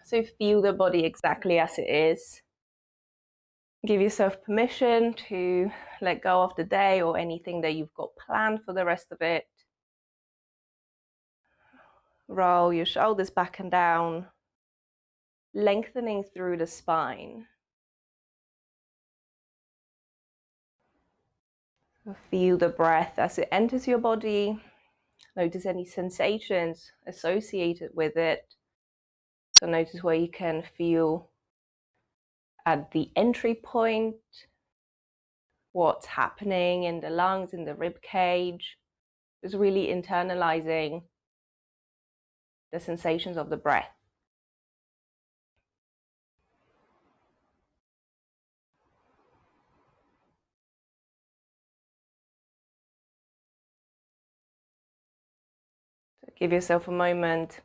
So feel the body exactly as it is. Give yourself permission to let go of the day or anything that you've got planned for the rest of it. Roll your shoulders back and down, lengthening through the spine. Feel the breath as it enters your body. Notice any sensations associated with it. So notice where you can feel at the entry point, what's happening in the lungs, in the rib cage. Just really internalizing the sensations of the breath. So give yourself a moment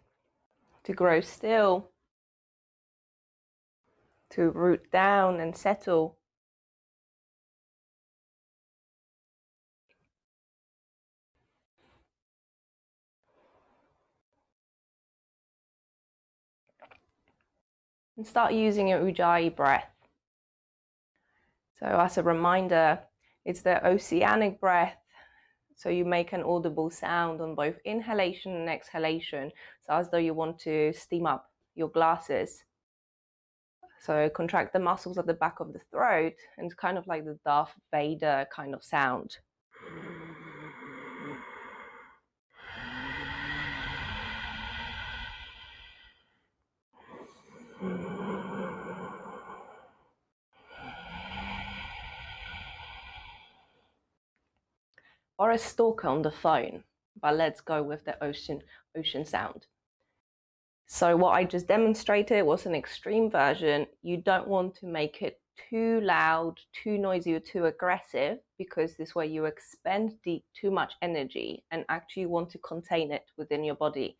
to grow still, to root down and settle. And start using your Ujjayi breath. So as a reminder, it's the oceanic breath. So you make an audible sound on both inhalation and exhalation. So as though you want to steam up your glasses. So contract the muscles at the back of the throat, and it's kind of like the Darth Vader kind of sound. Or a stalker on the phone, but let's go with the ocean sound. So what I just demonstrated was an extreme version. You don't want to make it too loud, too noisy, or too aggressive, because this way you expend too much energy and actually want to contain it within your body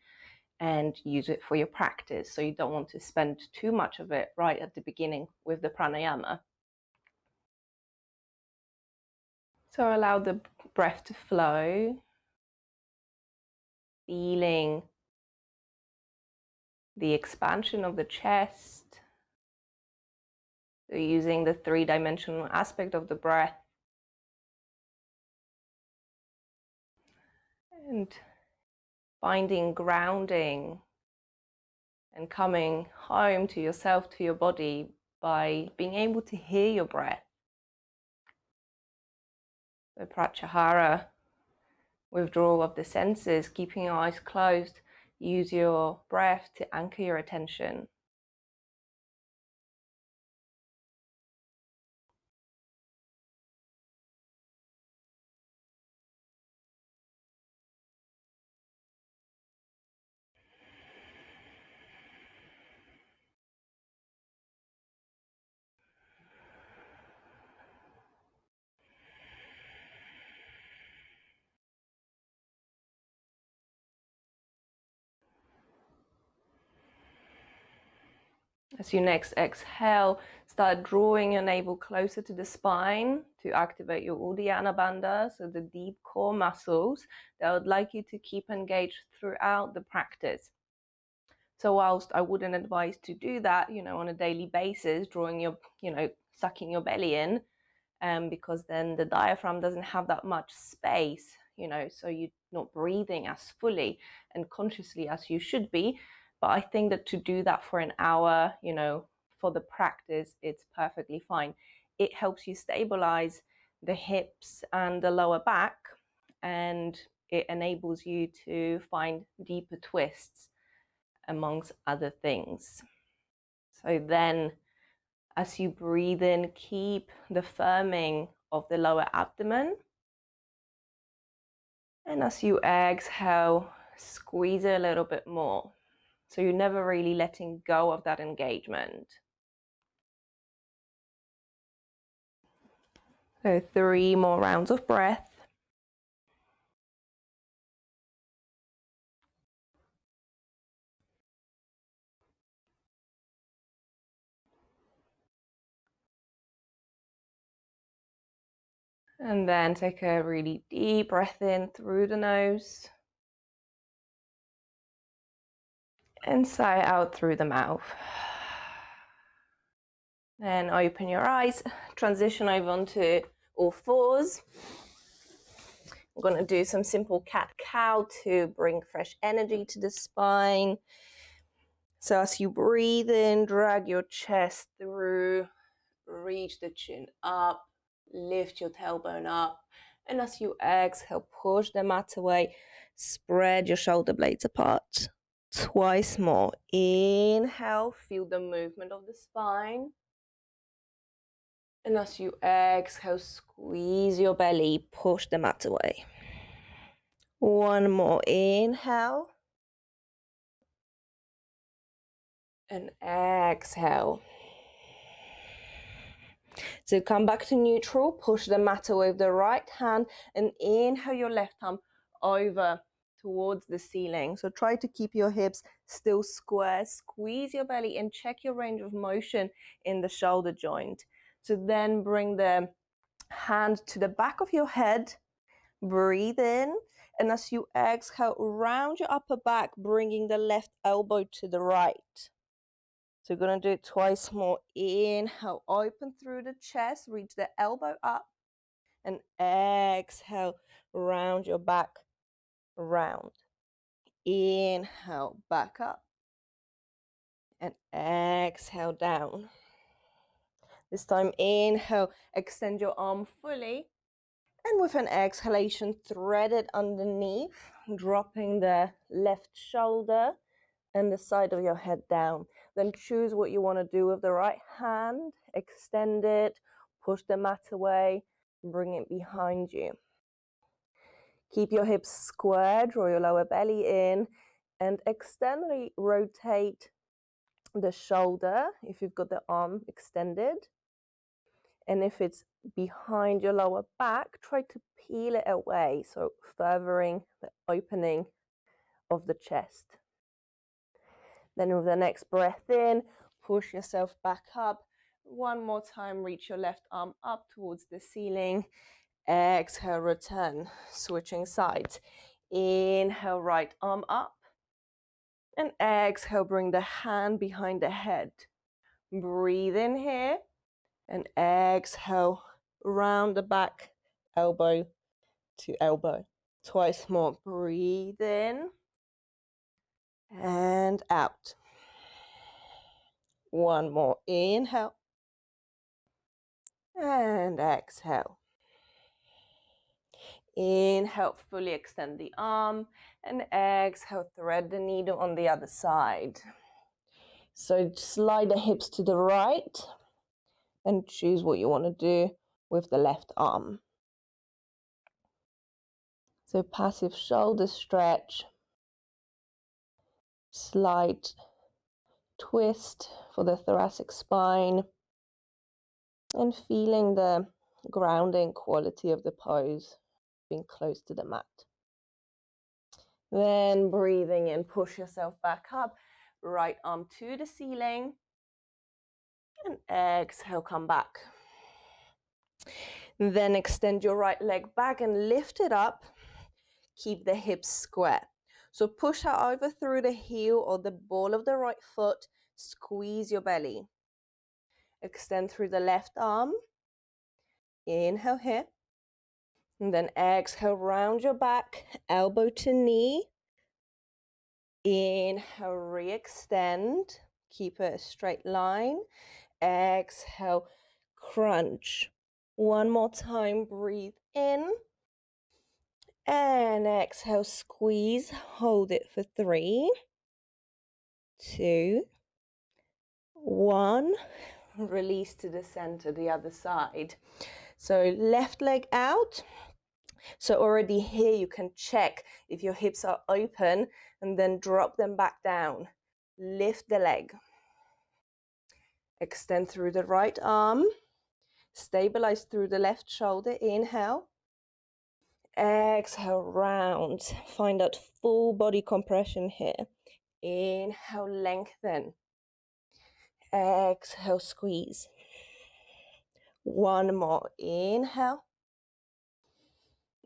and use it for your practice. So you don't want to spend too much of it right at the beginning with the pranayama. So allow the breath to flow, feeling the expansion of the chest. So using the three-dimensional aspect of the breath. And finding grounding and coming home to yourself, to your body, by being able to hear your breath. So pratyahara, withdrawal of the senses, keeping your eyes closed. Use your breath to anchor your attention. As you next exhale, start drawing your navel closer to the spine to activate your Uddiyana Bandha, so the deep core muscles that I would like you to keep engaged throughout the practice. So whilst I wouldn't advise to do that, on a daily basis, drawing your, sucking your belly in, because then the diaphragm doesn't have that much space, so you're not breathing as fully and consciously as you should be. But I think that to do that for an hour, for the practice, it's perfectly fine. It helps you stabilize the hips and the lower back, and it enables you to find deeper twists, amongst other things. So then, as you breathe in, keep the firming of the lower abdomen. And as you exhale, squeeze it a little bit more. So you're never really letting go of that engagement. So 3 more rounds of breath. And then take a really deep breath in through the nose. and sigh out through the mouth. Then open your eyes, transition over onto all fours. I'm going to do some simple cat-cow to bring fresh energy to the spine. So as you breathe in, drag your chest through, reach the chin up, lift your tailbone up, and as you exhale, push the mat away, spread your shoulder blades apart. Twice more. Inhale, feel the movement of the spine. And as you exhale, squeeze your belly, push the mat away. One more. Inhale. And exhale. So come back to neutral, push the mat away with the right hand, and inhale your left arm over towards the ceiling. So try to keep your hips still square, squeeze your belly, and check your range of motion in the shoulder joint. So then bring the hand to the back of your head, breathe in, and as you exhale, round your upper back, bringing the left elbow to the right. So you're going to do it twice more. Inhale, open through the chest, reach the elbow up, and exhale, round your back, round. Inhale, back up, and exhale down. This time, inhale, extend your arm fully, and with an exhalation, thread it underneath, dropping the left shoulder and the side of your head down. Then choose what you want to do with the right hand, extend it, push the mat away, bring it behind you. Keep your hips square, draw your lower belly in, and externally rotate the shoulder if you've got the arm extended. And if it's behind your lower back, try to peel it away, so furthering the opening of the chest. Then with the next breath in, push yourself back up. One more time, reach your left arm up towards the ceiling. Exhale, return, switching sides. Inhale, right arm up. And exhale, bring the hand behind the head. Breathe in here. And exhale, round the back, elbow to elbow. Twice more. Breathe in. And out. One more. Inhale. And exhale. Inhale, fully extend the arm. And exhale, thread the needle on the other side. So slide the hips to the right and choose what you want to do with the left arm. So passive shoulder stretch. Slight twist for the thoracic spine. And feeling the grounding quality of the pose, being close to the mat. Then breathing in, push yourself back up, right arm to the ceiling, and exhale, come back. Then extend your right leg back and lift it up, keep the hips square. So push out over through the heel or the ball of the right foot, squeeze your belly. Extend through the left arm, inhale here. And then exhale, round your back, elbow to knee. Inhale, re-extend. Keep it a straight line. Exhale, crunch. One more time, breathe in. And exhale, squeeze. Hold it for 3, 2, 1. Release to the center, the other side. So left leg out. So already here you can check if your hips are open and then drop them back down. Lift the leg. Extend through the right arm. Stabilize through the left shoulder. Inhale. Exhale, round. Find that full body compression here. Inhale, lengthen. Exhale, squeeze. One more. Inhale.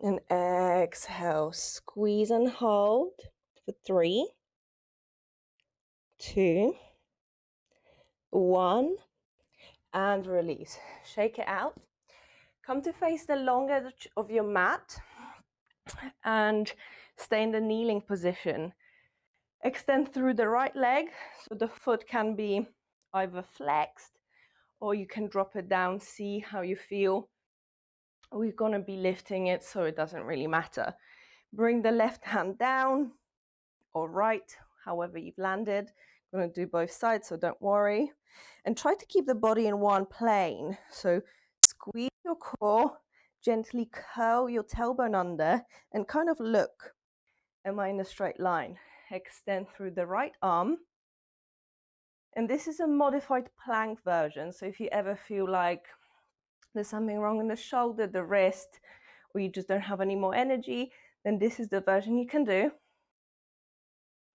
And exhale, squeeze and hold for 3, 2, 1, and release. Shake it out. Come to face the long edge of your mat and stay in the kneeling position. Extend through the right leg, so the foot can be either flexed or you can drop it down, see how you feel. We're going to be lifting it, so it doesn't really matter. Bring the left hand down or right, however you've landed. I'm going to do both sides, so don't worry. And try to keep the body in one plane. So squeeze your core, gently curl your tailbone under, and kind of look, am I in a straight line? Extend through the right arm. And this is a modified plank version, so if you ever feel like there's something wrong in the shoulder, the wrist, or you just don't have any more energy, then this is the version you can do.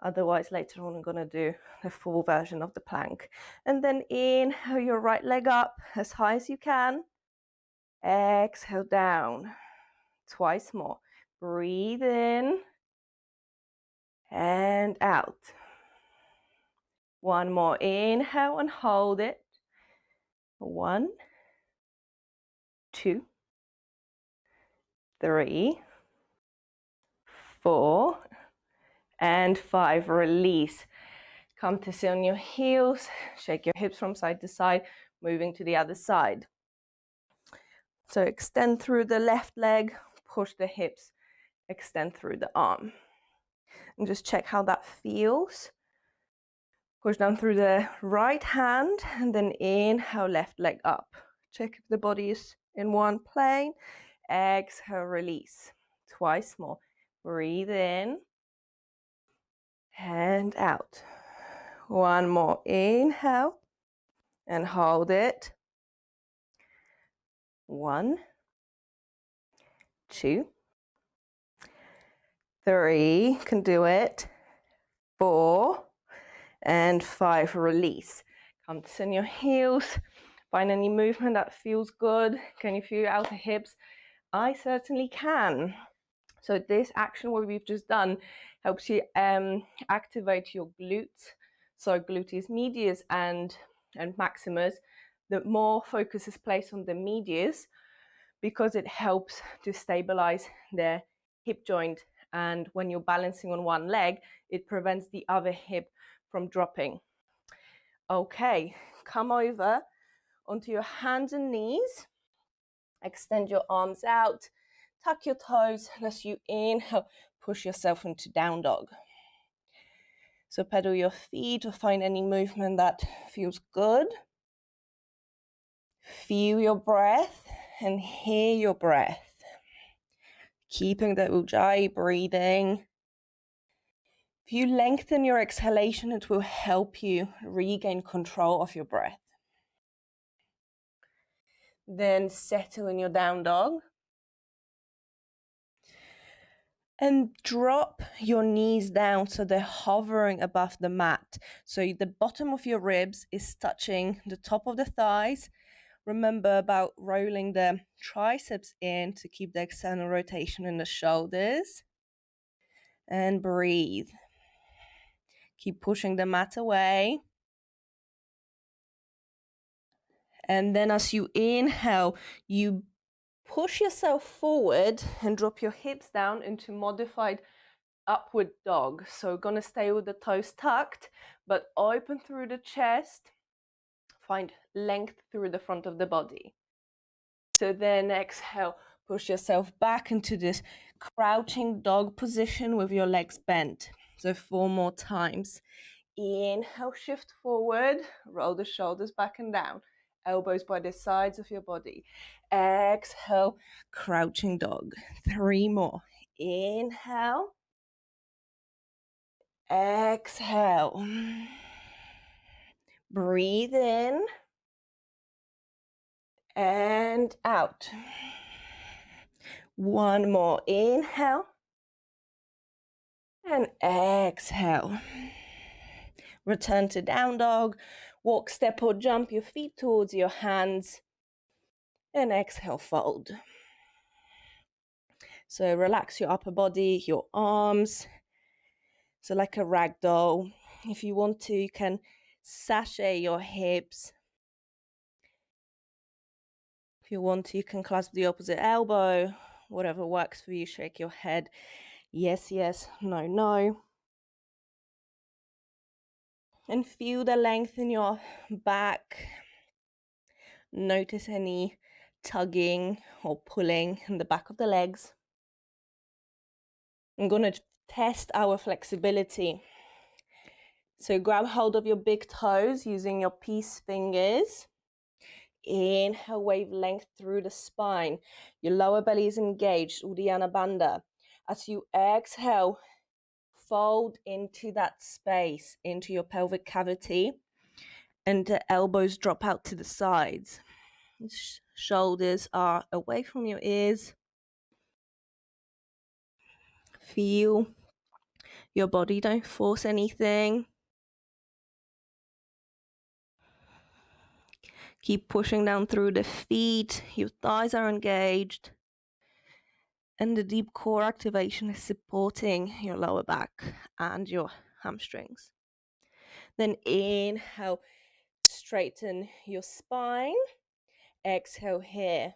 Otherwise, later on, I'm going to do the full version of the plank. And then inhale your right leg up as high as you can. Exhale down. Twice more. Breathe in and out. One more. Inhale and hold it. 1, 2, 3, 4, and 5. Release. Come to sit on your heels. Shake your hips from side to side, moving to the other side. So extend through the left leg, push the hips, extend through the arm. And just check how that feels. Push down through the right hand and then inhale, left leg up. Check if the body is in one plane. Exhale, release. Twice more. Breathe in and out. One more. Inhale and hold it. 1, 2, 3, can do it. 4 and 5, release. Come to sit on your heels. Find any movement that feels good. Can you feel your outer hips? I certainly can. So this action, what we've just done, helps you activate your glutes. So gluteus medius and maximus. The more focus is placed on the medius because it helps to stabilize the hip joint. And when you're balancing on one leg, it prevents the other hip from dropping. Okay, come over onto your hands and knees. Extend your arms out. Tuck your toes, and as you inhale, push yourself into down dog. So pedal your feet or find any movement that feels good. Feel your breath and hear your breath. Keeping the ujjayi breathing. If you lengthen your exhalation, it will help you regain control of your breath. Then settle in your down dog. And drop your knees down so they're hovering above the mat. So the bottom of your ribs is touching the top of the thighs. Remember about rolling the triceps in to keep the external rotation in the shoulders. And breathe. Keep pushing the mat away. And then as you inhale, you push yourself forward and drop your hips down into modified upward dog. So gonna stay with the toes tucked, but open through the chest. Find length through the front of the body. So then exhale, push yourself back into this crouching dog position with your legs bent. So 4 more times. Inhale, shift forward, roll the shoulders back and down. Elbows by the sides of your body. Exhale, crouching dog. 3 more. Inhale. Exhale. Breathe in and out. 1 more. Inhale and exhale. Return to down dog. Walk, step or jump your feet towards your hands and exhale, fold. So relax your upper body, your arms. So like a rag doll. If you want to, you can sashay your hips. If you want to, you can clasp the opposite elbow. Whatever works for you. Shake your head. Yes, yes, no, no. And feel the length in your back. Notice any tugging or pulling in the back of the legs. I'm going to test our flexibility. So grab hold of your big toes using your peace fingers. Inhale, wave length through the spine. Your lower belly is engaged, Uddiyana Bandha. As you exhale, fold into that space, into your pelvic cavity, and the elbows drop out to the sides. Shoulders are away from your ears. Feel your body, don't force anything. Keep pushing down through the feet. Your thighs are engaged. And the deep core activation is supporting your lower back and your hamstrings. Then inhale, straighten your spine. Exhale here.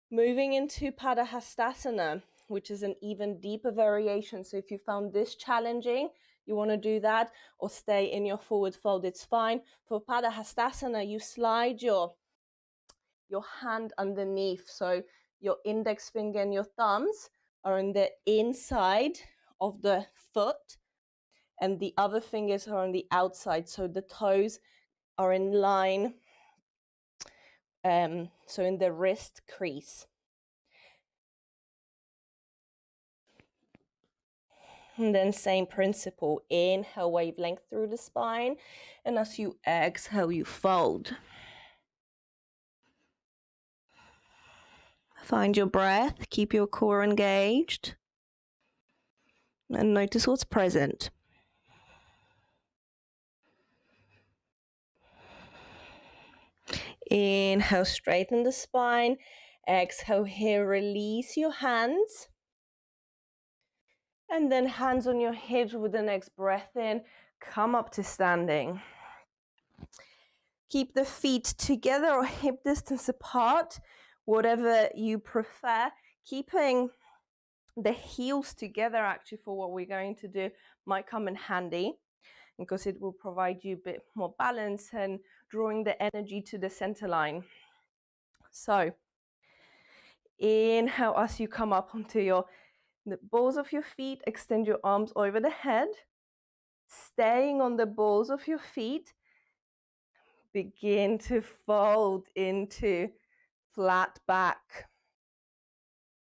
Moving into Padahastasana, which is an even deeper variation. So if you found this challenging, you want to do that, or stay in your forward fold, it's fine. For Padahastasana, you slide your hand underneath. So your index finger and your thumbs are on the inside of the foot, and the other fingers are on the outside. So the toes are in line, so in the wrist crease. And then same principle, inhale, wave length through the spine, and as you exhale, you fold. Find your breath, keep your core engaged, and notice what's present. Inhale, straighten the spine. Exhale here, release your hands. And then hands on your hips with the next breath in. Come up to standing. Keep the feet together or hip distance apart, whatever you prefer. Keeping the heels together actually for what we're going to do might come in handy, because it will provide you a bit more balance and drawing the energy to the center line. So inhale as you come up onto the balls of your feet, extend your arms over the head. Staying on the balls of your feet, begin to fold into flat back.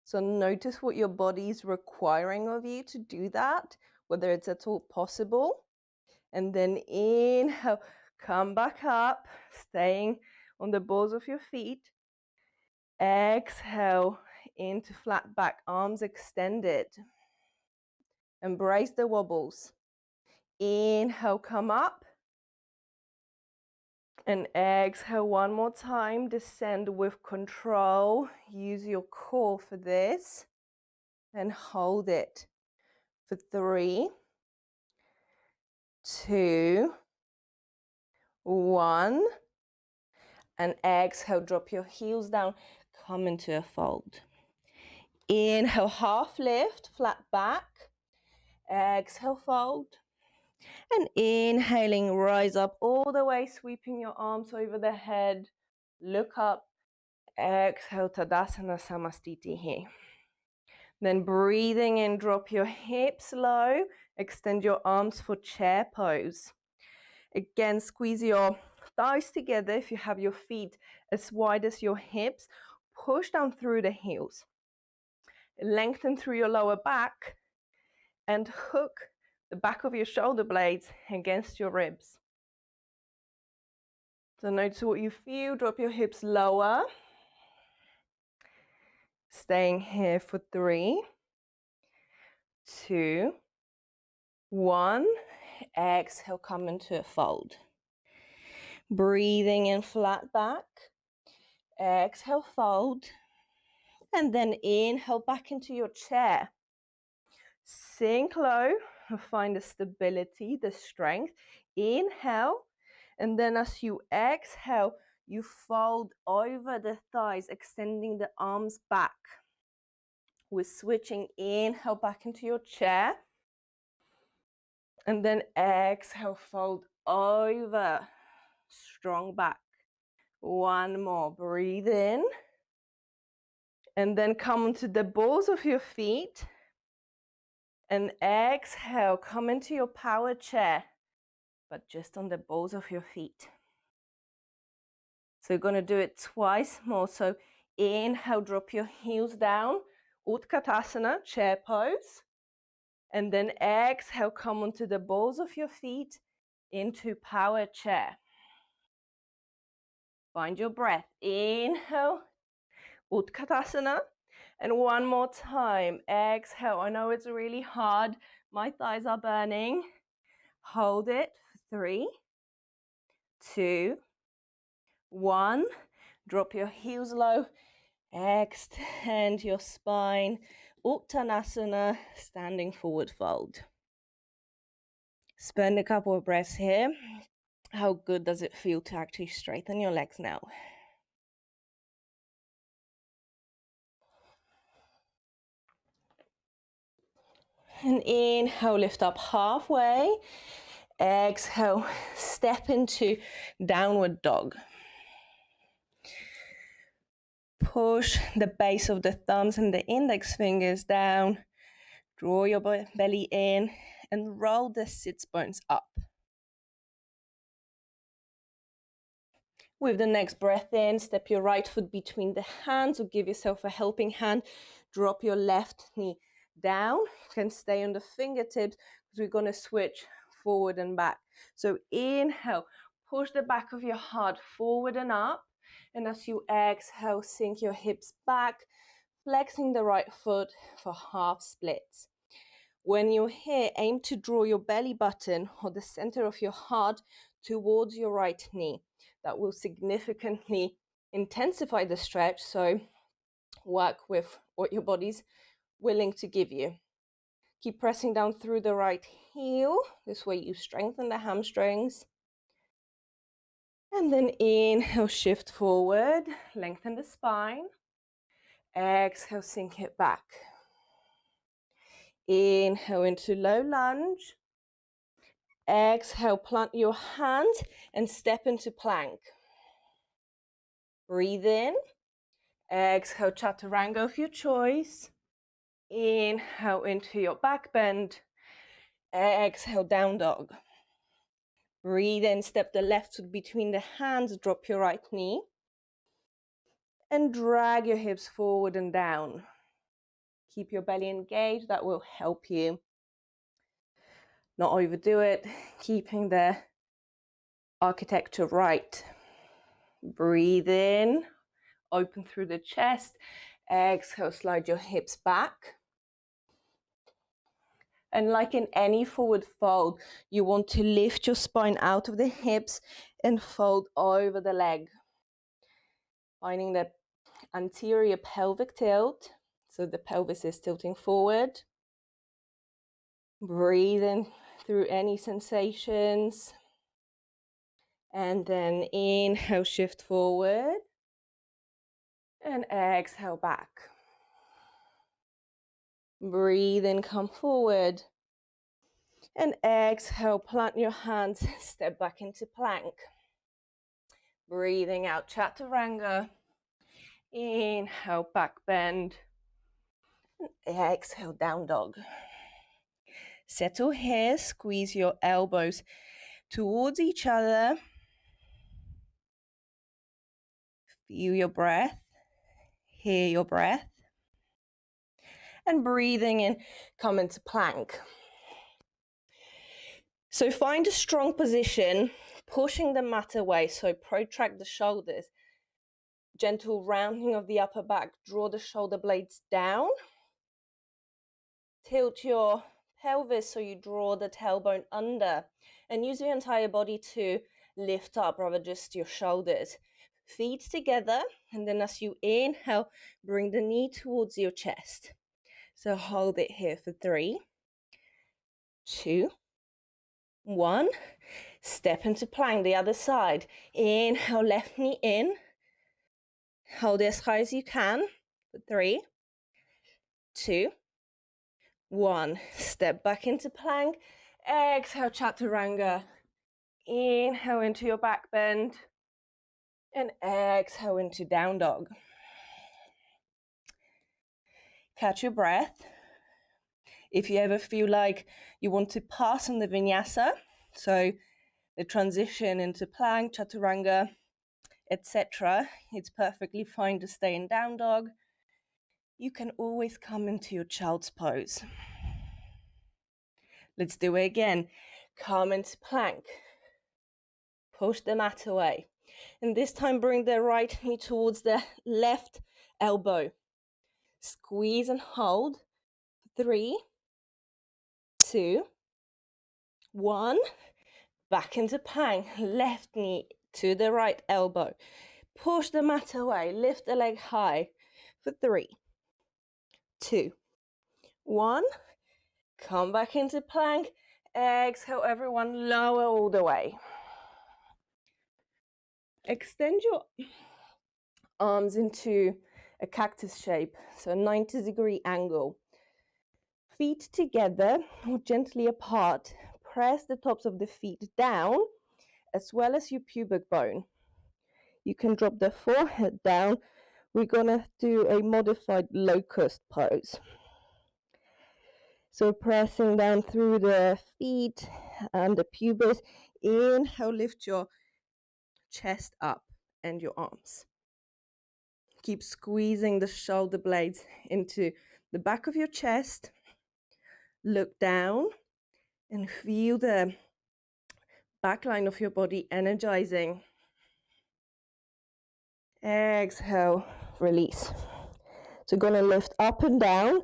So notice what your body is requiring of you to do that, whether it's at all possible. And then inhale, come back up, staying on the balls of your feet. Exhale into flat back, arms extended. Embrace the wobbles. Inhale, come up. And exhale one more time, descend with control. Use your core for this. And hold it for 3, 2, 1. And exhale, drop your heels down, come into a fold. Inhale, half lift, flat back. Exhale, fold. And inhaling, rise up all the way, sweeping your arms over the head. Look up. Exhale, Tadasana Samastiti here. Then breathing in, drop your hips low. Extend your arms for chair pose. Again, squeeze your thighs together if you have your feet as wide as your hips. Push down through the heels. Lengthen through your lower back and hook the back of your shoulder blades against your ribs. So notice what you feel. Drop your hips lower. Staying here for 3, 2, 1. Exhale, come into a fold. Breathing in, flat back. Exhale, fold. And then inhale back into your chair. Sink low, find the stability, the strength. Inhale, and then as you exhale, you fold over the thighs, extending the arms back. We're switching. Inhale back into your chair, and then exhale, fold over, strong back. One more, breathe in, and then come onto the balls of your feet, and exhale, come into your power chair, but just on the balls of your feet. So you're going to do it twice more. So inhale, drop your heels down, Utkatasana, chair pose. And then exhale, come onto the balls of your feet into power chair. Find your breath. Inhale, Utkatasana. And one more time, exhale. I know it's really hard. My thighs are burning. Hold it. 3, 2, 1. Drop your heels low. Extend your spine. Uttanasana, standing forward fold. Spend a couple of breaths here. How good does it feel to actually straighten your legs now? And inhale, lift up halfway. Exhale, step into downward dog. Push the base of the thumbs and the index fingers down. Draw your belly in and roll the sits bones up. With the next breath in, step your right foot between the hands or give yourself a helping hand. Drop your left knee down. You can stay on the fingertips because we're going to switch forward and back. So inhale, push the back of your heart forward and up. And as you exhale, sink your hips back, flexing the right foot for half splits. When you're here, aim to draw your belly button or the center of your heart towards your right knee. That will significantly intensify the stretch, so work with what your body's willing to give you. Keep pressing down through the right heel. This way you strengthen the hamstrings. And then inhale, shift forward, lengthen the spine. Exhale, sink it back. Inhale into low lunge. Exhale, plant your hand and step into plank. Breathe in. Exhale, chaturanga of your choice. Inhale into your back bend. Exhale, down dog. Breathe in, step the left foot between the hands, drop your right knee. And drag your hips forward and down. Keep your belly engaged, that will help you. Not overdo it, keeping the architecture right. Breathe in, open through the chest. Exhale, slide your hips back. And like in any forward fold, you want to lift your spine out of the hips and fold over the leg. Finding the anterior pelvic tilt, so the pelvis is tilting forward. Breathe in through any sensations. And then inhale, shift forward. And exhale, back. Breathe in, come forward. And exhale, plant your hands, step back into plank. Breathing out, chaturanga. Inhale, back bend. And exhale, down dog. Settle here, squeeze your elbows towards each other. Feel your breath, hear your breath. And breathing in, come into plank. So find a strong position, pushing the mat away, so protract the shoulders. Gentle rounding of the upper back, draw the shoulder blades down. Tilt your pelvis so you draw the tailbone under. And use your entire body to lift up, rather just your shoulders. Feet together, and then as you inhale, bring the knee towards your chest. So hold it here for 3, 2, 1. Step into plank, the other side. Inhale, left knee in. Hold it as high as you can. 3, 2, 1. Step back into plank. Exhale, chaturanga. Inhale into your back bend. And exhale into down dog. Catch your breath. If you ever feel like you want to pass on the vinyasa, so the transition into plank, chaturanga, etc., it's perfectly fine to stay in down dog. You can always come into your child's pose. Let's do it again. Come into plank. Push the mat away. And this time bring the right knee towards the left elbow. Squeeze and hold. 3, 2, 1. Back into plank. Left knee to the right elbow. Push the mat away. Lift the leg high for 3, 2, 1. Come back into plank. Exhale, everyone, lower all the way. Extend your arms into a cactus shape, so a 90-degree angle. Feet together or gently apart. Press the tops of the feet down as well as your pubic bone. You can drop the forehead down. We're going to do a modified locust pose. So pressing down through the feet and the pubis. Inhale, lift your chest up and your arms. Keep squeezing the shoulder blades into the back of your chest. Look down and feel the back line of your body energizing. Exhale, release. So going to lift up and down.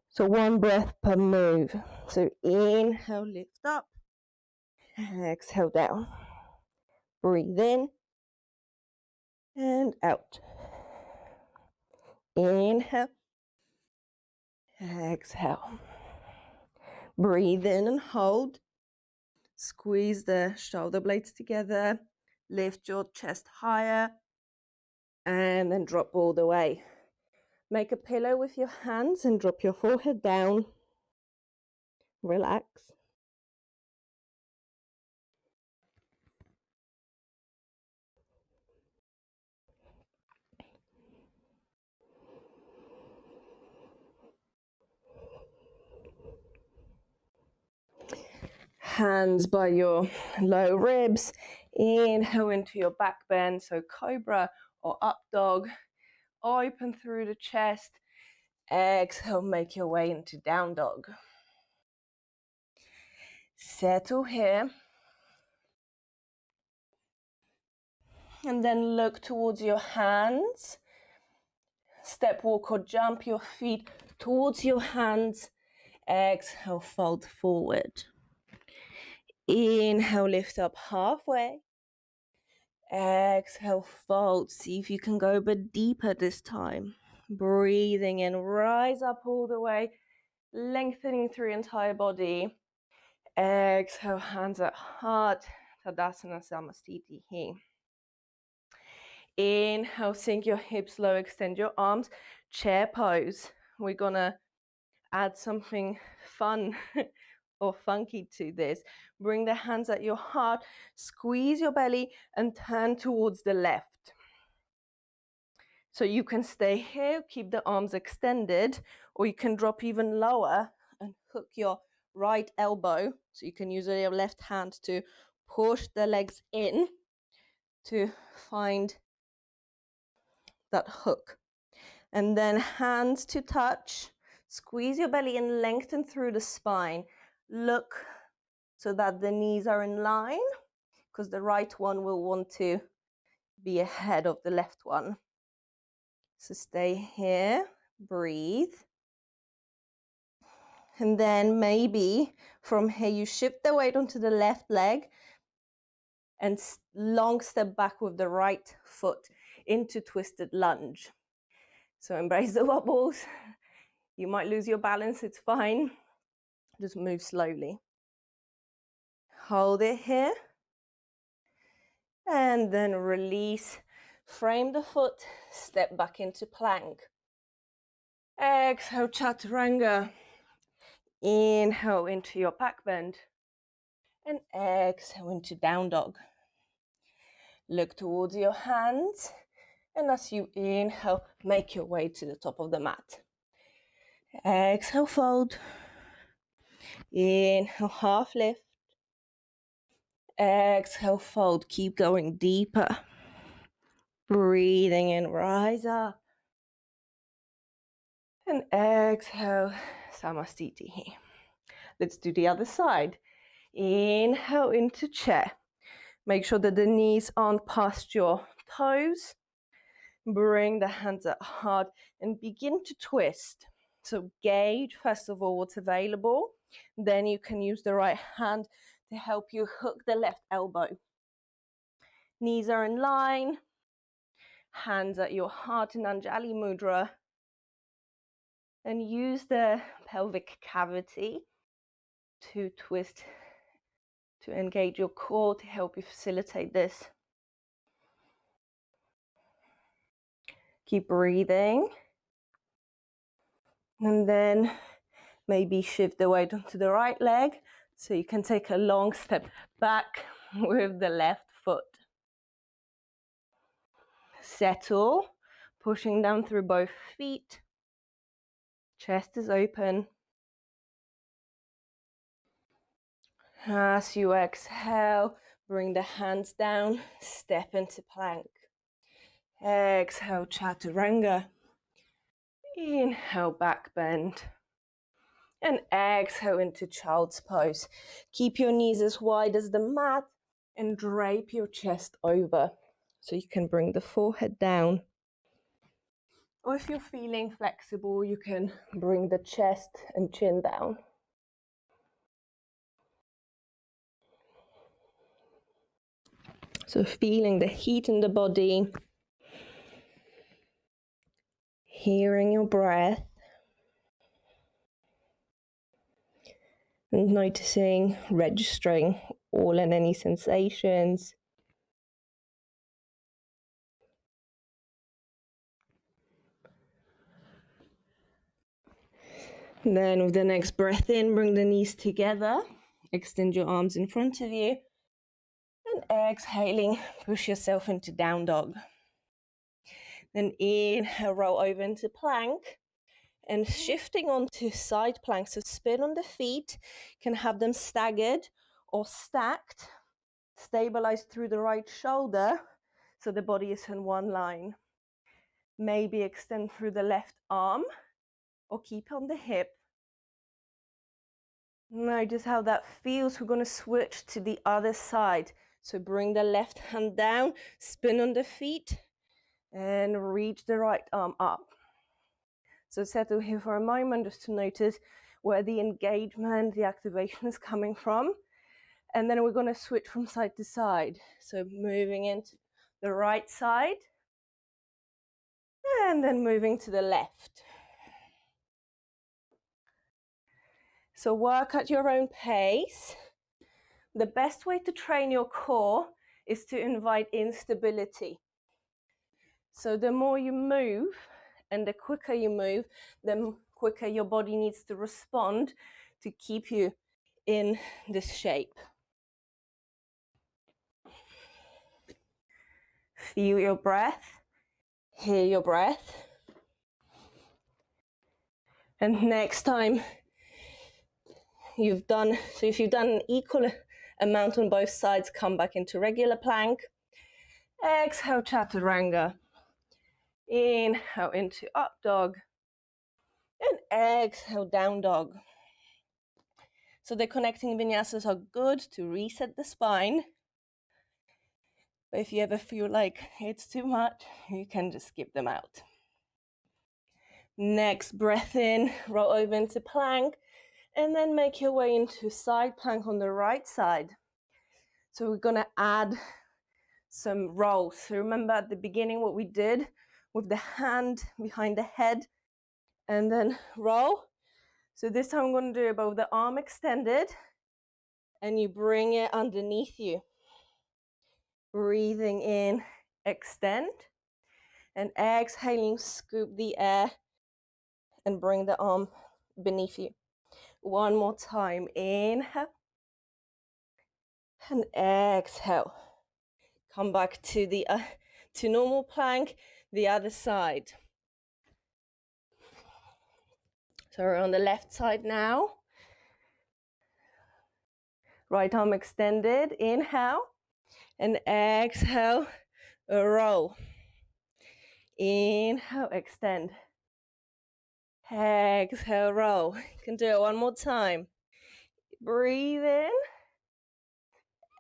So one breath per move. So inhale, lift up. Exhale down. Breathe in and out. Inhale. Exhale. Breathe in and hold. Squeeze the shoulder blades together. Lift your chest higher. And then drop all the way. Make a pillow with your hands and drop your forehead down. Relax. Hands by your low ribs. Inhale into your back bend, so cobra or up dog. Open through the chest. Exhale, make your way into down dog. Settle here. And then look towards your hands. Step, walk or jump your feet towards your hands. Exhale, fold forward. Inhale, lift up halfway. Exhale, fold. See if you can go a bit deeper this time. Breathing in, rise up all the way, lengthening through your entire body. Exhale, hands at heart. Tadasana Samastiti here. Inhale, sink your hips low, extend your arms. Chair pose. We're gonna add something fun or funky to this. Bring the hands at your heart, squeeze your belly and turn towards the left. So you can stay here, keep the arms extended, or you can drop even lower and hook your right elbow. So you can use your left hand to push the legs in to find that hook. And then hands to touch. Squeeze your belly and lengthen through the spine. Look so that the knees are in line, because the right one will want to be ahead of the left one. So stay here, breathe. And then maybe from here you shift the weight onto the left leg and long step back with the right foot into twisted lunge. So embrace the wobbles. You might lose your balance, it's fine. Just move slowly. Hold it here. And then release. Frame the foot, step back into plank. Exhale, chaturanga. Inhale into your back bend. And exhale into down dog. Look towards your hands. And as you inhale, make your way to the top of the mat. Exhale, fold. Inhale, half lift. Exhale, fold. Keep going deeper. Breathing in, rise up. And exhale, Samasthiti. Let's do the other side. Inhale into chair. Make sure that the knees aren't past your toes. Bring the hands up hard and begin to twist. So gauge, first of all, what's available. Then you can use the right hand to help you hook the left elbow. Knees are in line. Hands at your heart in Anjali Mudra. And use the pelvic cavity to twist, to engage your core to help you facilitate this. Keep breathing. And then maybe shift the weight onto the right leg so you can take a long step back with the left foot. Settle, pushing down through both feet. Chest is open. As you exhale, bring the hands down, step into plank. Exhale, chaturanga. Inhale, back bend. And exhale into child's pose. Keep your knees as wide as the mat and drape your chest over so you can bring the forehead down. Or if you're feeling flexible, you can bring the chest and chin down. So feeling the heat in the body, hearing your breath, and noticing, registering all and any sensations. And then with the next breath in, bring the knees together, extend your arms in front of you, and exhaling, push yourself into down dog. Then inhale, roll over into plank, and shifting onto side plank, so spin on the feet, can have them staggered or stacked, stabilize through the right shoulder, so the body is in one line. Maybe extend through the left arm, or keep on the hip. Notice how that feels. We're going to switch to the other side. So bring the left hand down, spin on the feet, and reach the right arm up. So settle here for a moment just to notice where the engagement, the activation is coming from. And then we're going to switch from side to side. So moving into the right side, and then moving to the left. So work at your own pace. The best way to train your core is to invite instability. So the more you move and the quicker you move, the quicker your body needs to respond to keep you in this shape. Feel your breath, hear your breath. And next time you've done, so if you've done an equal amount on both sides, come back into regular plank. Exhale, chaturanga. Inhale into up dog. And exhale, down dog. So the connecting vinyasas are good to reset the spine. But if you ever feel like it's too much, you can just skip them out. Next, breath in, roll over into plank, and then make your way into side plank on the right side. So we're going to add some rolls. So remember at the beginning what we did with the hand behind the head, and then roll. So this time I'm going to do it both the arm extended and you bring it underneath you. Breathing in, extend, and exhaling, scoop the air and bring the arm beneath you. One more time, inhale and exhale. Come back to the to normal plank, the other side. So we're on the left side now. Right arm extended, inhale, and exhale, roll. Inhale, extend. Exhale, roll. You can do it one more time. Breathe in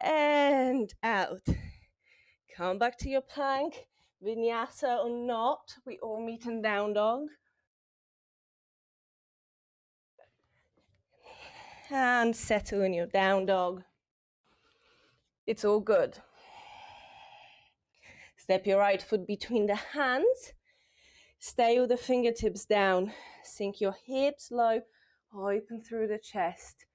and out. Come back to your plank, vinyasa or not. We all meet in down dog. And settle in your down dog. It's all good. Step your right foot between the hands. Stay with the fingertips down. Sink your hips low, open through the chest.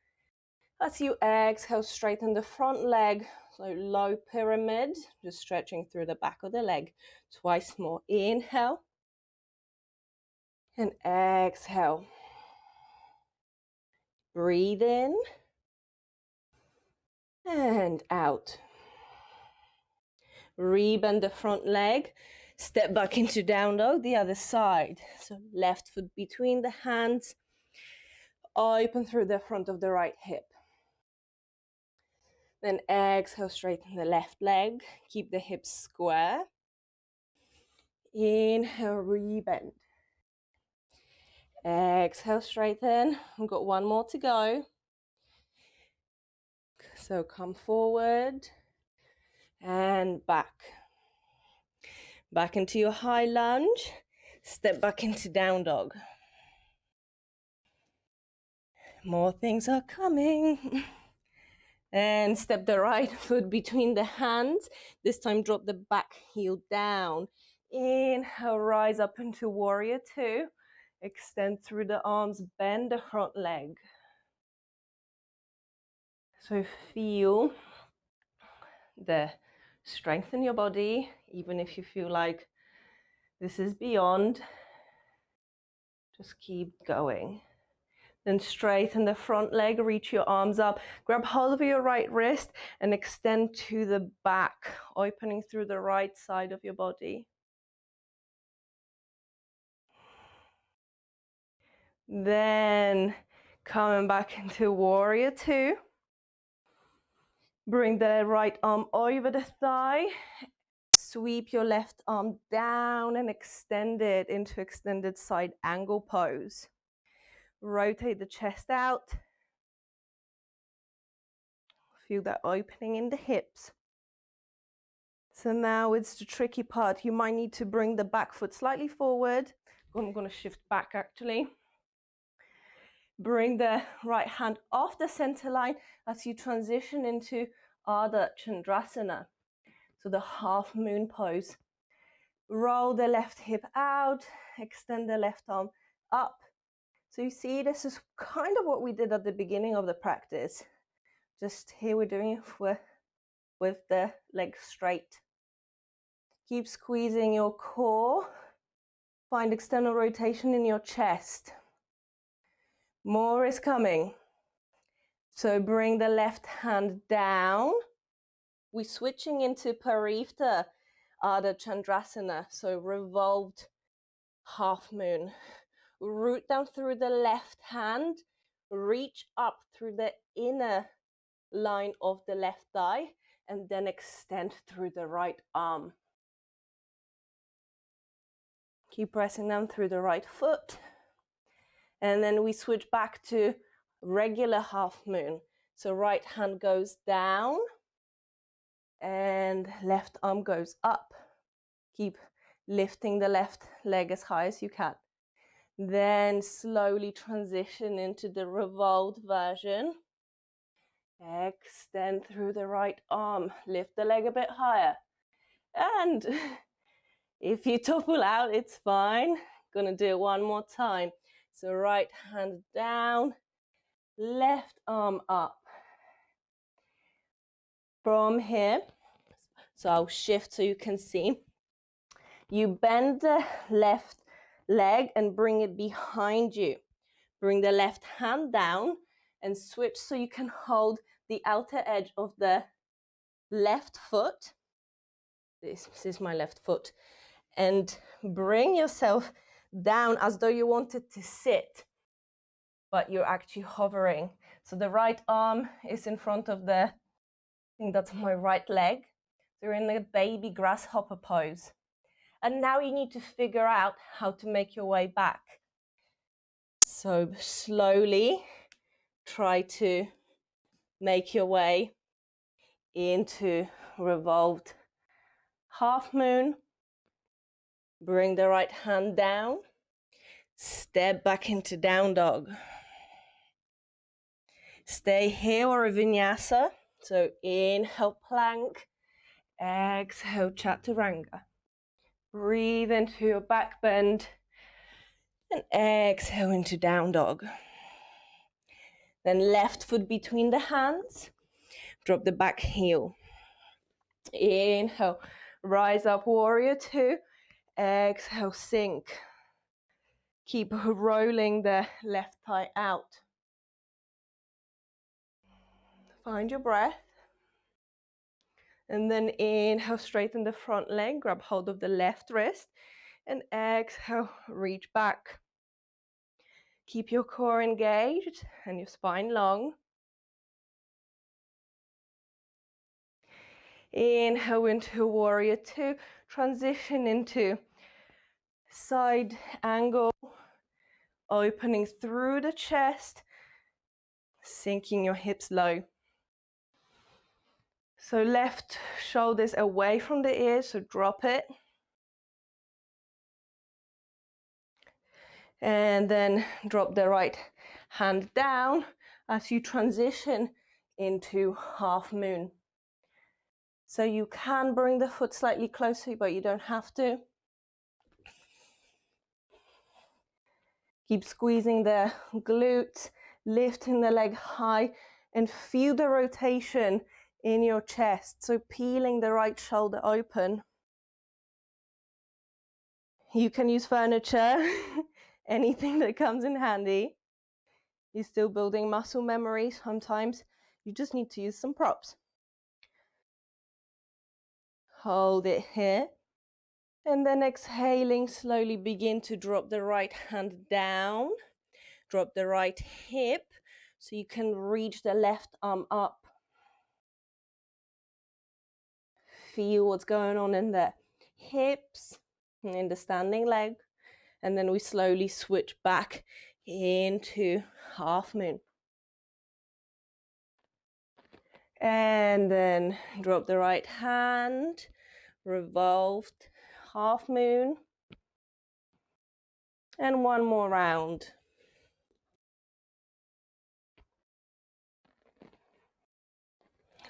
As you exhale, straighten the front leg, so low pyramid, just stretching through the back of the leg. Twice more. Inhale and exhale. Breathe in and out. Rebend the front leg. Step back into down dog, the other side. So left foot between the hands. Open through the front of the right hip. Then exhale, straighten the left leg. Keep the hips square. Inhale, rebend. Exhale, straighten. We've got one more to go. So come forward and back. Back into your high lunge. Step back into down dog. More things are coming. And step the right foot between the hands. This time drop the back heel down. Inhale, rise up into warrior two. Extend through the arms, bend the front leg. So feel the strength in your body, even if you feel like this is beyond. Just keep going. Then straighten the front leg, reach your arms up, grab hold of your right wrist and extend to the back, opening through the right side of your body. Then coming back into warrior two. Bring the right arm over the thigh. Sweep your left arm down and extend it into extended side angle pose. Rotate the chest out. Feel that opening in the hips. So now it's the tricky part. You might need to bring the back foot slightly forward. I'm going to shift back actually. Bring the right hand off the center line as you transition into Ardha Chandrasana. So the half moon pose. Roll the left hip out, extend the left arm up. So you see, this is kind of what we did at the beginning of the practice. Just here we're doing it with the legs straight. Keep squeezing your core. Find external rotation in your chest. More is coming. So bring the left hand down. We're switching into Parivta Ardha Chandrasana, so revolved half moon. Root down through the left hand, reach up through the inner line of the left thigh, and then extend through the right arm. Keep pressing down through the right foot. And then we switch back to regular half moon. So right hand goes down and left arm goes up. Keep lifting the left leg as high as you can. Then slowly transition into the revolved version. Extend through the right arm. Lift the leg a bit higher. And if you topple out, it's fine. Gonna do it one more time. So right hand down, left arm up. From here, so I'll shift so you can see. You bend the left leg and bring it behind you. Bring the left hand down and switch so you can hold the outer edge of the left foot. This is my left foot. And bring yourself down as though you wanted to sit, but you're actually hovering. So the right arm is in front of the, I think that's my right leg. So you're in the baby grasshopper pose. And now you need to figure out how to make your way back. So slowly try to make your way into revolved half moon. Bring the right hand down. Step back into down dog. Stay here or a vinyasa. So inhale plank, exhale chaturanga. Breathe into your back bend and exhale into down dog. Then left foot between the hands. Drop the back heel. Inhale, rise up, warrior two. Exhale, sink. Keep rolling the left thigh out. Find your breath. And then inhale, straighten the front leg. Grab hold of the left wrist. And exhale, reach back. Keep your core engaged and your spine long. Inhale into warrior two. Transition into side angle, opening through the chest, sinking your hips low. So left shoulders away from the ears, so drop it. And then drop the right hand down as you transition into half moon. So you can bring the foot slightly closer, but you don't have to. Keep squeezing the glutes, lifting the leg high, and feel the rotation in your chest. So peeling the right shoulder open. You can use furniture, anything that comes in handy. You're still building muscle memory. Sometimes you just need to use some props. Hold it here. And then exhaling, slowly begin to drop the right hand down. Drop the right hip so you can reach the left arm up. Feel what's going on in the hips and in the standing leg. And then we slowly switch back into half moon. And then drop the right hand, revolved half moon. And one more round.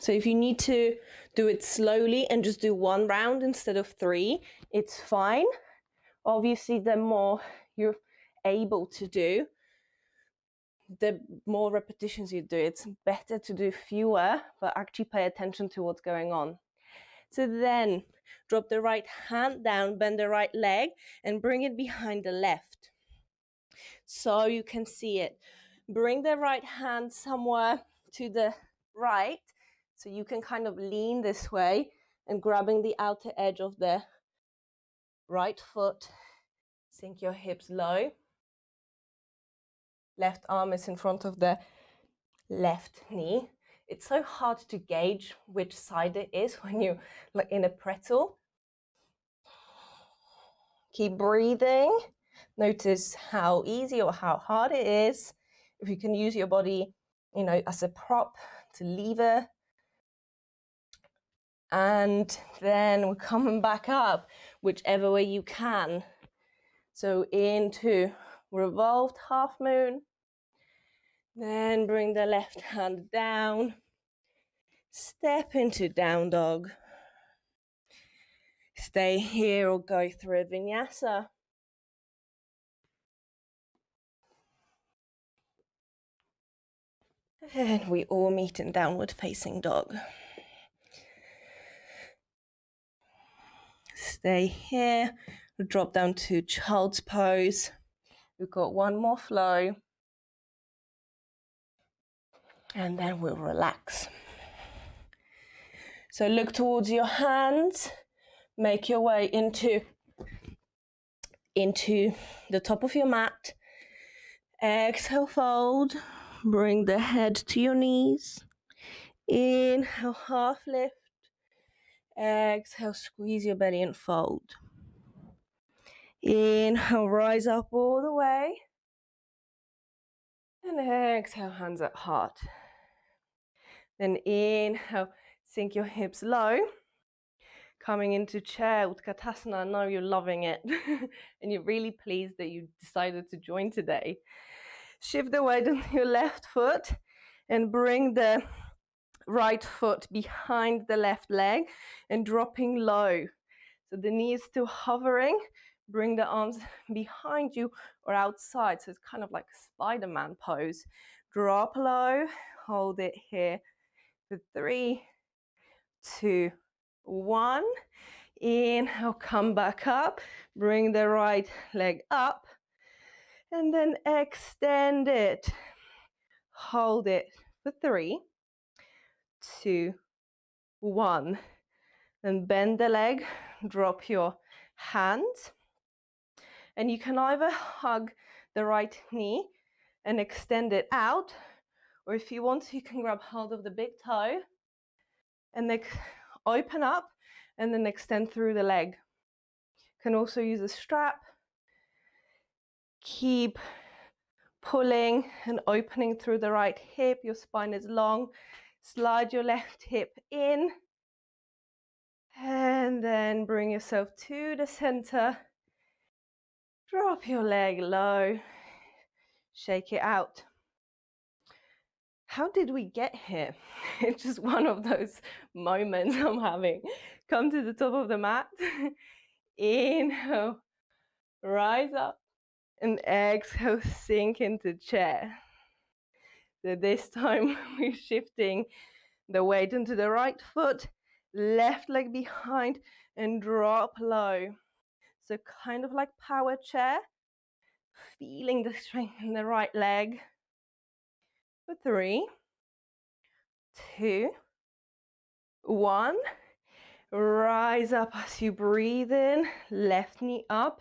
So if you need to do it slowly and just do one round instead of three, it's fine. Obviously, the more you're able to do, the more repetitions you do. It's better to do fewer, but actually pay attention to what's going on. So then drop the right hand down, bend the right leg, and bring it behind the left. So you can see it. Bring the right hand somewhere to the right, so you can kind of lean this way and grabbing the outer edge of the right foot. Sink your hips low. Left arm is in front of the left knee. It's so hard to gauge which side it is when you're like in a pretzel. Keep breathing. Notice how easy or how hard it is. If you can use your body, as a prop to lever. And then we're coming back up, whichever way you can. So into revolved half moon. Then bring the left hand down. Step into down dog. Stay here or go through a vinyasa. And we all meet in downward facing dog. Stay here. Drop down to child's pose. We've got one more flow. And then we'll relax. So look towards your hands. Make your way into the top of your mat. Exhale, fold. Bring the head to your knees. Inhale, half lift. Exhale, squeeze your belly and fold. Inhale, rise up all the way. And exhale, hands at heart. Then inhale, sink your hips low. Coming into chair, Utkatasana. I know you're loving it and you're really pleased that you decided to join today. Shift the weight on your left foot and bring the right foot behind the left leg and dropping low. So the knee is still hovering. Bring the arms behind you or outside. So it's kind of like Spider-Man pose. Drop low, hold it here for 3, 2, 1. Inhale, come back up. Bring the right leg up. And then extend it. Hold it for 3, 2, 1. Then bend the leg, drop your hands. And you can either hug the right knee and extend it out, or if you want to, you can grab hold of the big toe and then open up and then extend through the leg. You can also use a strap. Keep pulling and opening through the right hip. Your spine is long. Slide your left hip in. And then bring yourself to the center. Drop your leg low. Shake it out. How did we get here? It's just one of those moments I'm having. Come to the top of the mat. Inhale. Rise up. And exhale, sink into chair. So this time we're shifting the weight into the right foot, left leg behind, and drop low. So kind of like power chair, feeling the strength in the right leg. For 3, 2, 1. Rise up as you breathe in, left knee up.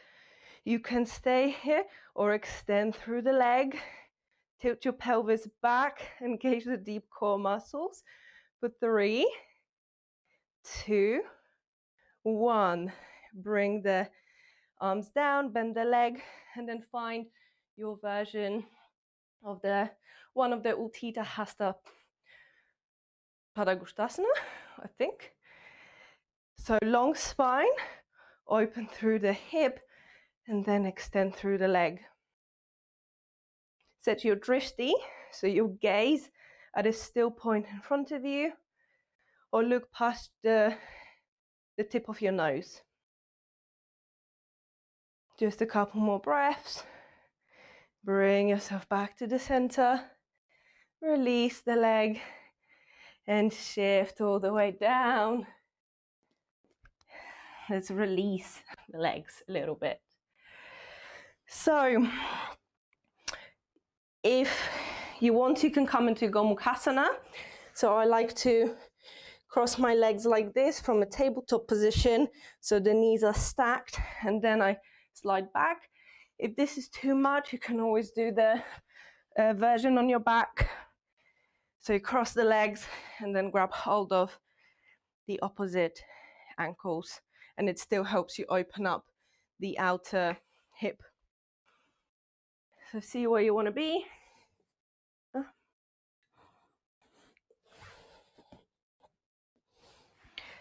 You can stay here or extend through the leg. Tilt your pelvis back, engage the deep core muscles. For 3, 2, 1. Bring the arms down, bend the leg, and then find your version of one of the Utthita Hasta Padangusthasana, I think. So long spine, open through the hip, and then extend through the leg. Set your drishti, so your gaze at a still point in front of you, or look past the tip of your nose. Just a couple more breaths. Bring yourself back to the center. Release the leg and shift all the way down. Let's release the legs a little bit. So if you want, you can come into Gomukhasana. So I like to cross my legs like this from a tabletop position, so the knees are stacked, and then I slide back. If this is too much, you can always do the version on your back. So you cross the legs and then grab hold of the opposite ankles, and it still helps you open up the outer hip. So see where you want to be.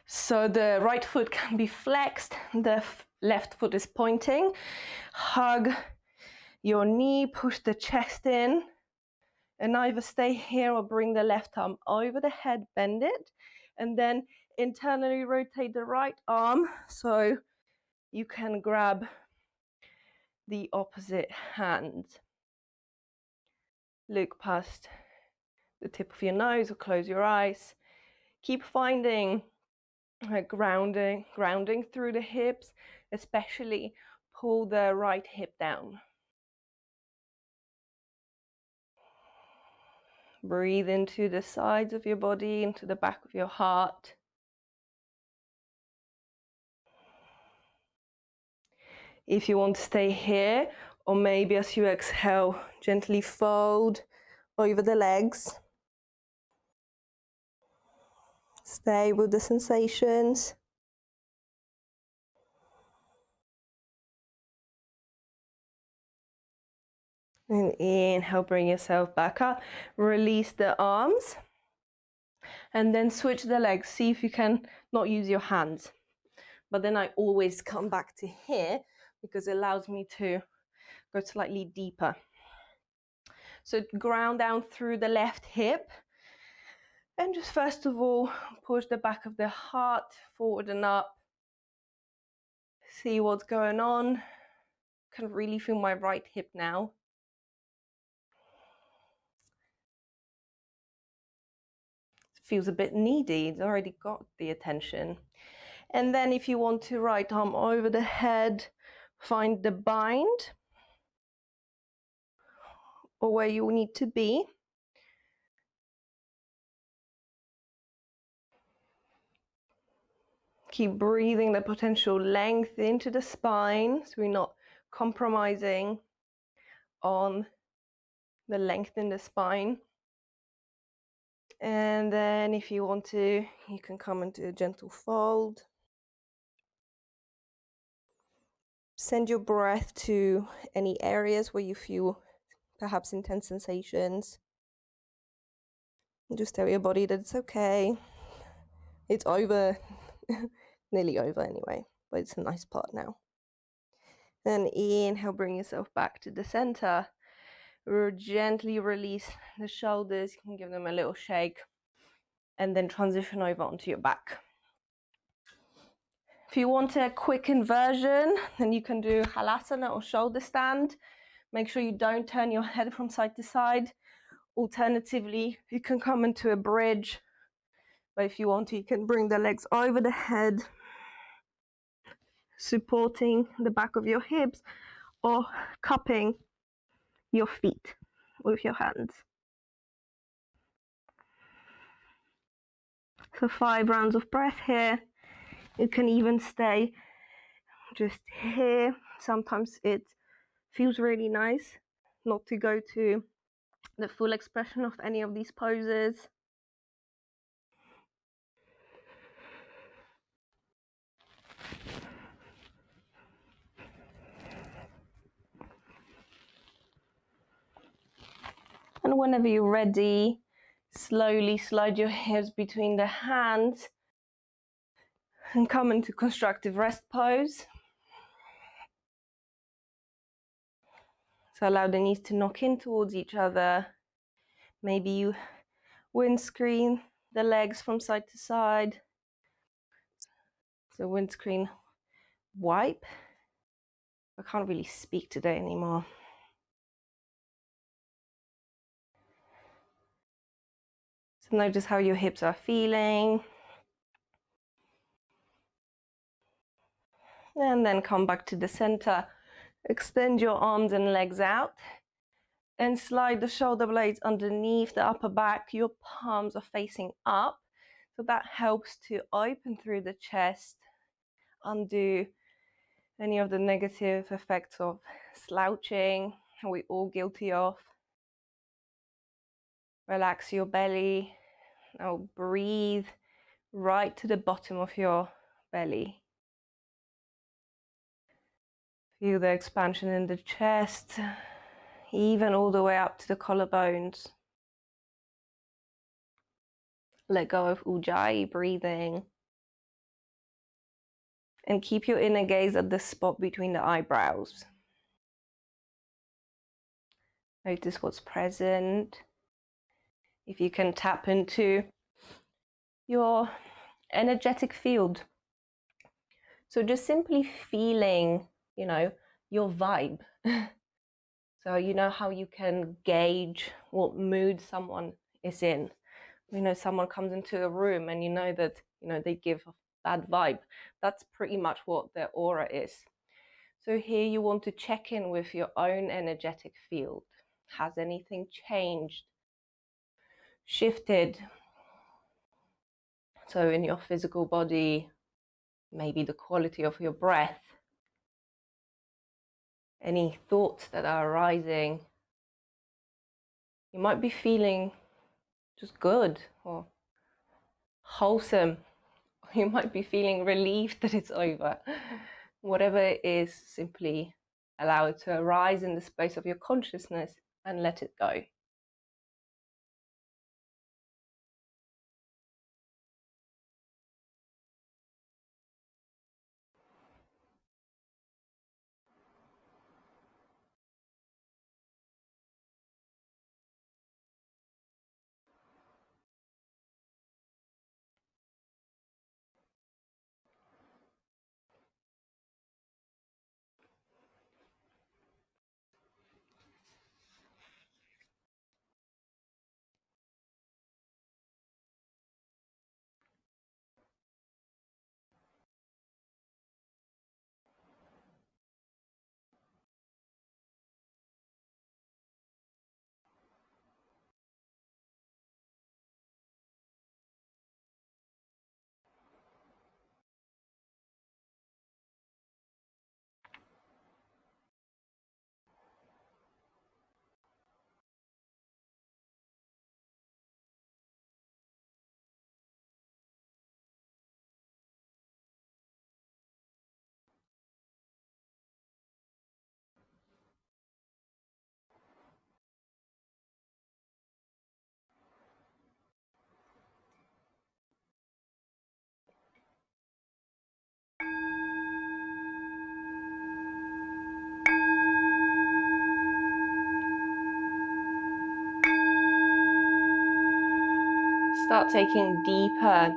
So the right foot can be flexed, the left foot is pointing. Hug your knee, push the chest in, and either stay here or bring the left arm over the head, bend it, and then internally rotate the right arm so you can grab the opposite hand. Look past the tip of your nose or close your eyes. Keep finding grounding through the hips, especially pull the right hip down. Breathe into the sides of your body, into the back of your heart. If you want to stay here, or maybe as you exhale, gently fold over the legs. Stay with the sensations. And inhale, bring yourself back up. Release the arms. And then switch the legs. See if you can not use your hands. But then I always come back to here because it allows me to go slightly deeper. So ground down through the left hip. And just first of all, push the back of the heart forward and up. See what's going on. Can really feel my right hip now. Feels a bit needy. It's already got the attention. And then if you want to, right arm over the head, find the bind or where you need to be. Keep breathing the potential length into the spine, so we're not compromising on the length in the spine. And then if you want to, you can come into a gentle fold. Send your breath to any areas where you feel perhaps intense sensations. Just tell your body that it's okay. It's over, nearly over anyway, but it's a nice part now. Then inhale, bring yourself back to the center. Gently release the shoulders. You can give them a little shake. And then transition over onto your back. If you want a quick inversion, then you can do halasana or shoulder stand. Make sure you don't turn your head from side to side. Alternatively, you can come into a bridge. But if you want to, you can bring the legs over the head, supporting the back of your hips, or cupping your feet with your hands. So 5 rounds of breath here. You can even stay just here. Sometimes it feels really nice not to go to the full expression of any of these poses. And whenever you're ready, slowly slide your hips between the hands and come into constructive rest pose. So allow the knees to knock in towards each other. Maybe you windscreen the legs from side to side. So windscreen wipe. I can't really speak today anymore. So notice how your hips are feeling. And then come back to the center. Extend your arms and legs out. And slide the shoulder blades underneath the upper back. Your palms are facing up. So that helps to open through the chest, undo any of the negative effects of slouching, we're all guilty of. Relax your belly. Now breathe right to the bottom of your belly. Feel the expansion in the chest, even all the way up to the collarbones. Let go of ujjayi breathing. And keep your inner gaze at the spot between the eyebrows. Notice what's present. If you can tap into your energetic field. So just simply feeling, your vibe. So you know how you can gauge what mood someone is in. You know, someone comes into a room and you know that, you know, they give a bad vibe. That's pretty much what their aura is. So here you want to check in with your own energetic field. Has anything changed, shifted? So in your physical body, maybe the quality of your breath, any thoughts that are arising. You might be feeling just good or wholesome. You might be feeling relieved that it's over. Whatever it is, simply allow it to arise in the space of your consciousness and let it go. Start taking deeper,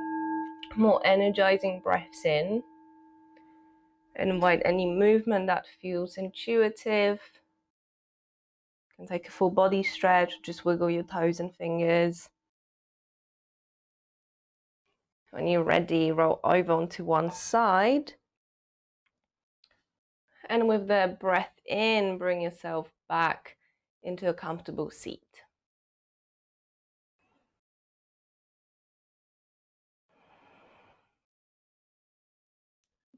more energizing breaths in. Invite any movement that feels intuitive. You can take a full body stretch, just wiggle your toes and fingers. When you're ready, roll over onto one side. And with the breath in, bring yourself back into a comfortable seat.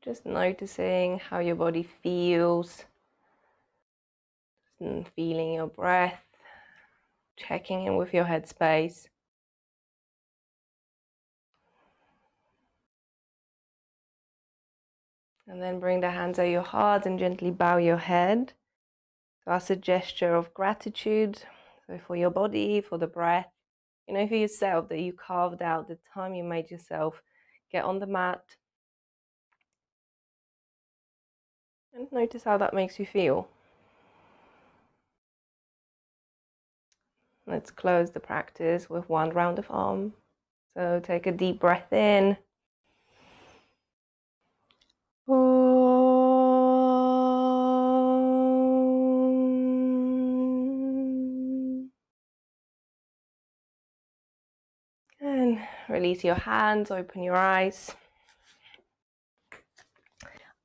Just noticing how your body feels, and feeling your breath, checking in with your headspace. And then bring the hands at your heart and gently bow your head. So that's a gesture of gratitude. So for your body, for the breath, you know, for yourself, that you carved out the time you made yourself get on the mat. And notice how that makes you feel. Let's close the practice with one round of Om. So take a deep breath in. And release your hands, open your eyes.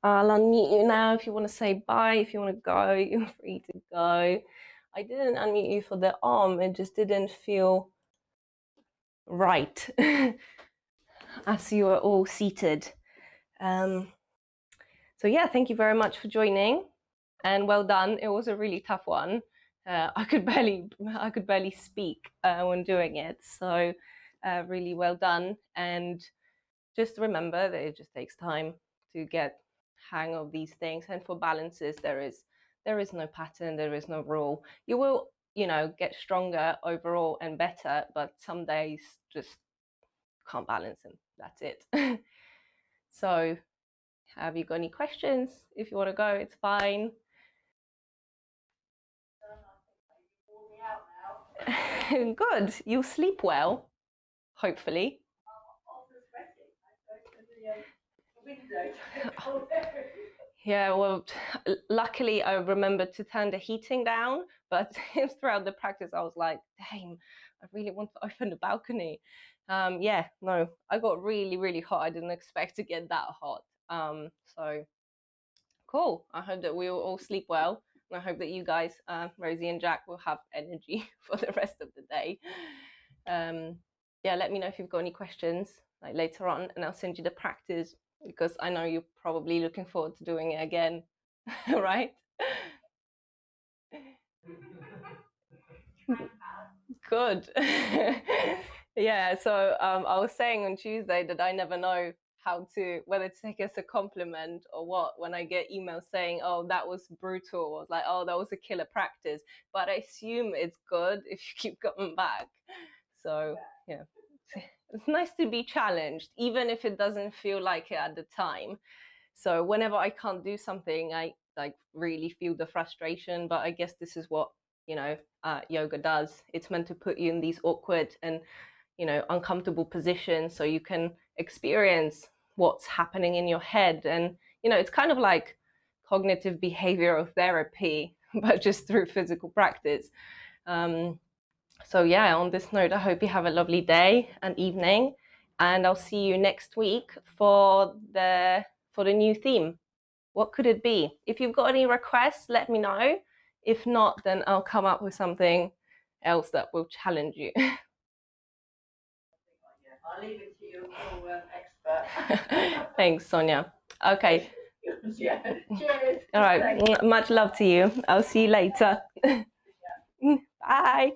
I'll unmute you now if you want to say bye, if you want to go, you're free to go. I didn't unmute you for the Om, it just didn't feel right as you are all seated. So yeah, thank you very much for joining, and well done. It was a really tough one. I could barely speak when doing it. So really well done. And just remember that it just takes time to get hang of these things. And for balances, there is no pattern, there is no rule. You will, you know, get stronger overall and better, but some days just can't balance, and that's it. So have you got any questions? If you want to go, it's fine. Good. You'll sleep well, hopefully. Yeah, well, luckily I remembered to turn the heating down, But throughout the practice, I was like, dang, I really want to open the balcony. Yeah, no, I got really, really hot. I didn't expect to get that hot. So cool. I hope that we will all sleep well. And I hope that you guys, Rosie and Jack, will have energy for the rest of the day. Yeah, let me know if you've got any questions like later on, and I'll send you the practice because I know you're probably looking forward to doing it again, right? Good. Yeah, so I was saying on Tuesday that I never know whether to take it as a compliment or what when I get emails saying, oh, that was brutal, or like, oh, that was a killer practice. But I assume it's good if you keep coming back. So, yeah. It's nice to be challenged, even if it doesn't feel like it at the time. So whenever I can't do something, I like really feel the frustration. But I guess this is what yoga does. It's meant to put you in these awkward and uncomfortable positions so you can experience what's happening in your head. And it's kind of like cognitive behavioral therapy, but just through physical practice. So yeah, on this note, I hope you have a lovely day and evening, and I'll see you next week for the new theme. What could it be? If you've got any requests, let me know. If not, then I'll come up with something else that will challenge you. I'll leave it to you, you're expert. Thanks, Sonia. Okay. Yeah. Cheers. All right. Much love to you. I'll see you later. Bye.